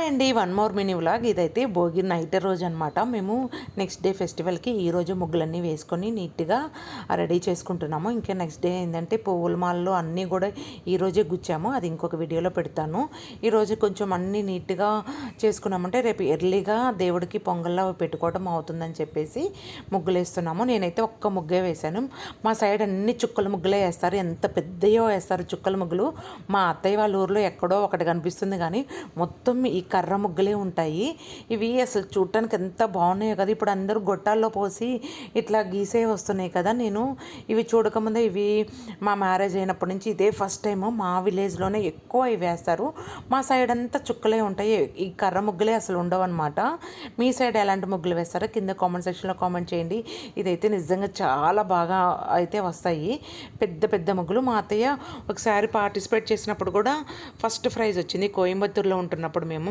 Hi అండి, one more mini vlog. ఇదైతే Bhogi night రోజు అనమాట. మేము నెక్స్ట్ డే ఫెస్టివల్కి ఈరోజు ముగ్గులన్నీ వేసుకొని నీట్గా రెడీ చేసుకుంటున్నాము. ఇంకా నెక్స్ట్ డే ఏంటంటే పువ్వుల మాలలో అన్నీ కూడా ఈరోజే గుచ్చాము. అది ఇంకొక వీడియోలో పెడతాను. ఈరోజు కొంచెం అన్నీ నీట్గా చేసుకున్నామంటే రేపు ఎర్లీగా దేవుడికి పొంగల్లో పెట్టుకోవడం అవుతుందని చెప్పేసి ముగ్గులు వేస్తున్నాము. నేనైతే ఒక్క ముగ్గే వేశాను. మా సైడ్ అన్ని చుక్కల ముగ్గులే వేస్తారు. ఎంత పెద్దయో వేస్తారు చుక్కల ముగ్గులు. మా అత్తయ్య వాళ్ళ ఊర్లో ఎక్కడో ఒకటి కనిపిస్తుంది, కానీ మొత్తం ఈ కర్ర ముగ్గులే ఉంటాయి. ఇవి అసలు చూడటానికి ఎంత బాగున్నాయో కదా. ఇప్పుడు అందరూ గొట్టాల్లో పోసి ఇట్లా గీసే వస్తున్నాయి కదా. నేను ఇవి చూడకముందే, ఇవి మా మ్యారేజ్ అయినప్పటి నుంచి ఇదే ఫస్ట్ టైము. మా విలేజ్లోనే ఎక్కువ ఇవి వేస్తారు. మా సైడ్ అంతా చుక్కలే ఉంటాయి, ఈ కర్ర ముగ్గులే అసలు ఉండవు అనమాట. మీ సైడ్ ఎలాంటి ముగ్గులు వేస్తారో కింద కామెంట్ సెక్షన్లో కామెంట్ చేయండి. ఇదైతే నిజంగా చాలా బాగా అయితే వస్తాయి, పెద్ద పెద్ద ముగ్గులు. మా అత్తయ్య ఒకసారి పార్టిసిపేట్ చేసినప్పుడు కూడా ఫస్ట్ ప్రైజ్ వచ్చింది. కోయంబత్తూరులో ఉంటున్నప్పుడు మేము